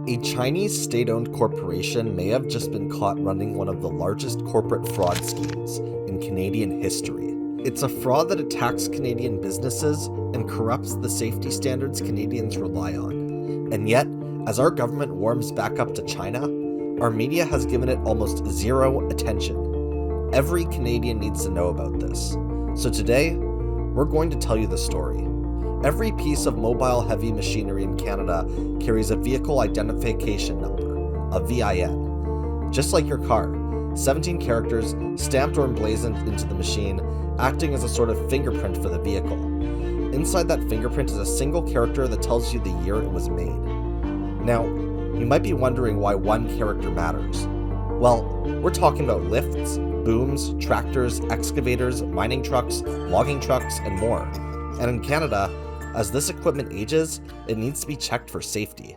A Chinese state-owned corporation may have just been caught running one of the largest corporate fraud schemes in Canadian history. It's a fraud that attacks Canadian businesses and corrupts the safety standards Canadians rely on. And yet, as our government warms back up to China, our media has given it almost zero attention. Every Canadian needs to know about this. So today, we're going to tell you the story. Every piece of mobile heavy machinery in Canada carries a vehicle identification number, a VIN. Just like your car, 17 characters stamped or emblazoned into the machine, acting as a sort of fingerprint for the vehicle. Inside that fingerprint is a single character that tells you the year it was made. Now, you might be wondering why one character matters. Well, we're talking about lifts, booms, tractors, excavators, mining trucks, logging trucks, and more. And in Canada, as this equipment ages, it needs to be checked for safety.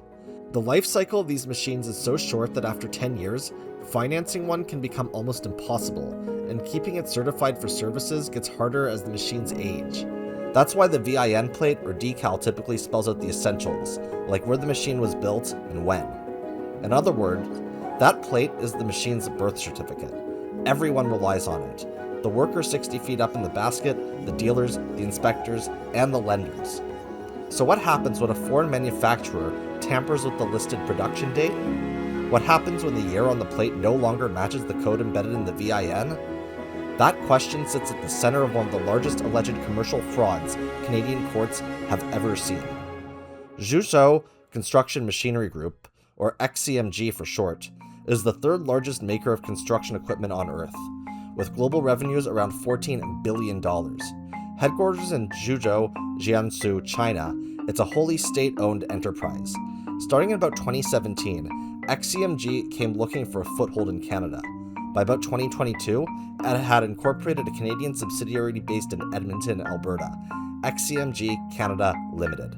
The life cycle of these machines is so short that after 10 years, financing one can become almost impossible, and keeping it certified for services gets harder as the machines age. That's why the VIN plate or decal typically spells out the essentials, like where the machine was built and when. In other words, that plate is the machine's birth certificate. Everyone relies on it. The worker 60 feet up in the basket, the dealers, the inspectors, and the lenders. So what happens when a foreign manufacturer tampers with the listed production date? What happens when the year on the plate no longer matches the code embedded in the VIN? That question sits at the center of one of the largest alleged commercial frauds Canadian courts have ever seen. Zhuzhou Construction Machinery Group, or XCMG for short, is the third largest maker of construction equipment on Earth, with global revenues around $14 billion. Headquarters in Zhuzhou, Jiangsu, China, it's a wholly state-owned enterprise. Starting in about 2017, XCMG came looking for a foothold in Canada. By about 2022, it had incorporated a Canadian subsidiary based in Edmonton, Alberta, XCMG Canada Limited.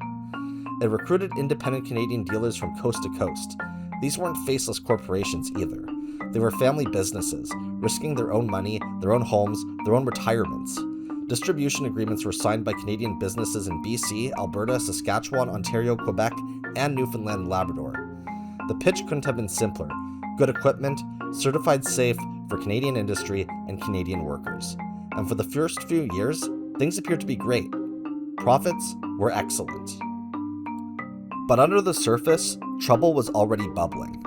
It recruited independent Canadian dealers from coast to coast. These weren't faceless corporations either. They were family businesses, risking their own money, their own homes, their own retirements. Distribution agreements were signed by Canadian businesses in BC, Alberta, Saskatchewan, Ontario, Quebec, and Newfoundland and Labrador. The pitch couldn't have been simpler. Good equipment, certified safe for Canadian industry and Canadian workers. And for the first few years, things appeared to be great. Profits were excellent. But under the surface, trouble was already bubbling.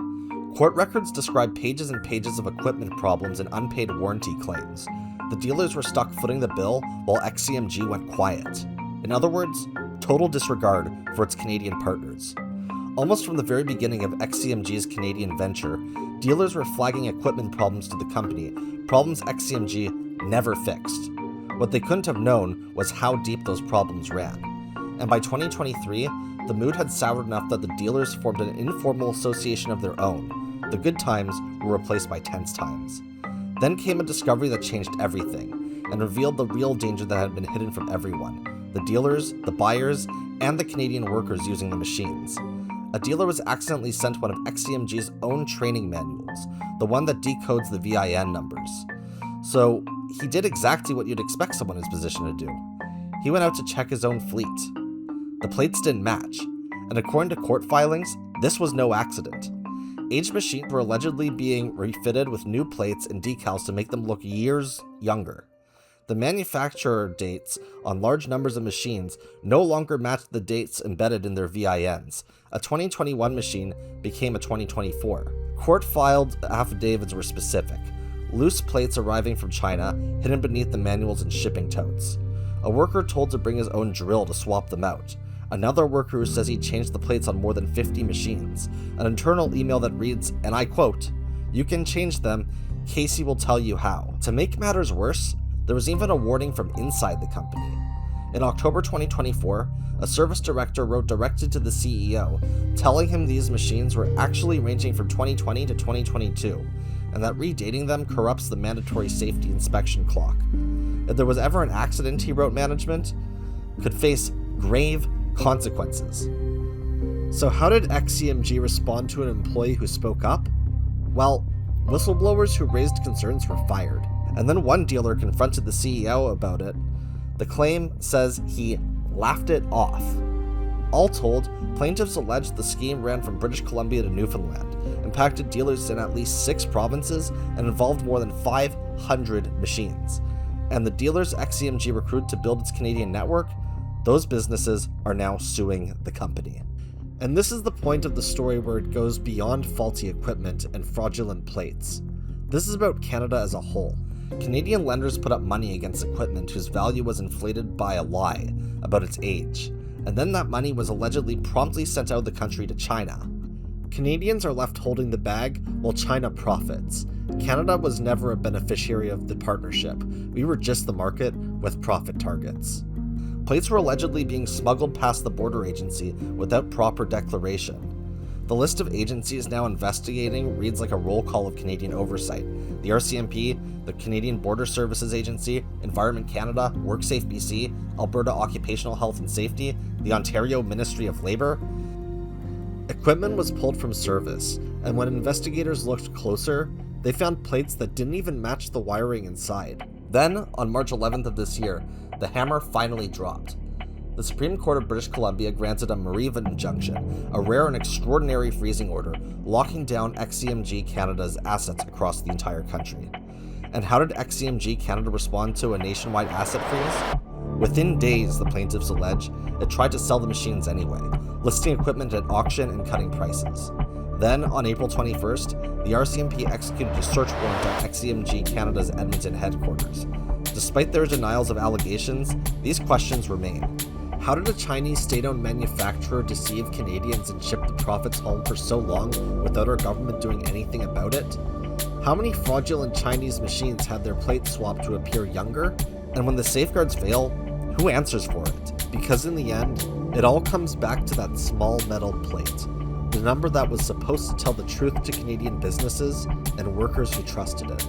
Court records describe pages and pages of equipment problems and unpaid warranty claims. The dealers were stuck footing the bill while XCMG went quiet. In other words, total disregard for its Canadian partners. Almost from the very beginning of XCMG's Canadian venture, dealers were flagging equipment problems to the company, problems XCMG never fixed. What they couldn't have known was how deep those problems ran. And by 2023, the mood had soured enough that the dealers formed an informal association of their own. The good times were replaced by tense times. Then came a discovery that changed everything, and revealed the real danger that had been hidden from everyone: the dealers, the buyers, and the Canadian workers using the machines. A dealer was accidentally sent one of XCMG's own training manuals, the one that decodes the VIN numbers. So he did exactly what you'd expect someone in his position to do. He went out to check his own fleet. The plates didn't match, and according to court filings, this was no accident. Aged machines were allegedly being refitted with new plates and decals to make them look years younger. The manufacturer dates on large numbers of machines no longer matched the dates embedded in their VINs. A 2021 machine became a 2024. Court-filed affidavits were specific. Loose plates arriving from China, hidden beneath the manuals and shipping totes. A worker told to bring his own drill to swap them out. Another worker who says he changed the plates on more than 50 machines. An internal email that reads, and I quote, "You can change them, Casey will tell you how." To make matters worse, there was even a warning from inside the company. In October 2024, a service director wrote directly to the CEO, telling him these machines were actually ranging from 2020 to 2022, and that redating them corrupts the mandatory safety inspection clock. If there was ever an accident, he wrote management, could face grave consequences. So how did XCMG respond to an employee who spoke up? Well, whistleblowers who raised concerns were fired, and then one dealer confronted the CEO about it. The claim says he laughed it off. All told, plaintiffs alleged the scheme ran from British Columbia to Newfoundland, impacted dealers in at least 6 provinces, and involved more than 500 machines. And the dealers XCMG recruited to build its Canadian network, those businesses are now suing the company. And this is the point of the story where it goes beyond faulty equipment and fraudulent plates. This is about Canada as a whole. Canadian lenders put up money against equipment whose value was inflated by a lie about its age, and then that money was allegedly promptly sent out of the country to China. Canadians are left holding the bag while China profits. Canada was never a beneficiary of the partnership. We were just the market with profit targets. Plates were allegedly being smuggled past the border agency without proper declaration. The list of agencies now investigating reads like a roll call of Canadian oversight. The RCMP, the Canadian Border Services Agency, Environment Canada, WorkSafe BC, Alberta Occupational Health and Safety, the Ontario Ministry of Labour. Equipment was pulled from service, and when investigators looked closer, they found plates that didn't even match the wiring inside. Then, on March 11th of this year, the hammer finally dropped. The Supreme Court of British Columbia granted a Mariva injunction, a rare and extraordinary freezing order, locking down XCMG Canada's assets across the entire country. And how did XCMG Canada respond to a nationwide asset freeze? Within days, the plaintiffs allege, it tried to sell the machines anyway, listing equipment at auction and cutting prices. Then, on April 21st, the RCMP executed a search warrant on XCMG Canada's Edmonton headquarters. Despite their denials of allegations, these questions remain. How did a Chinese state-owned manufacturer deceive Canadians and ship the profits home for so long without our government doing anything about it? How many fraudulent Chinese machines had their plates swapped to appear younger? And when the safeguards fail, who answers for it? Because in the end, it all comes back to that small metal plate. The number that was supposed to tell the truth to Canadian businesses and workers who trusted it.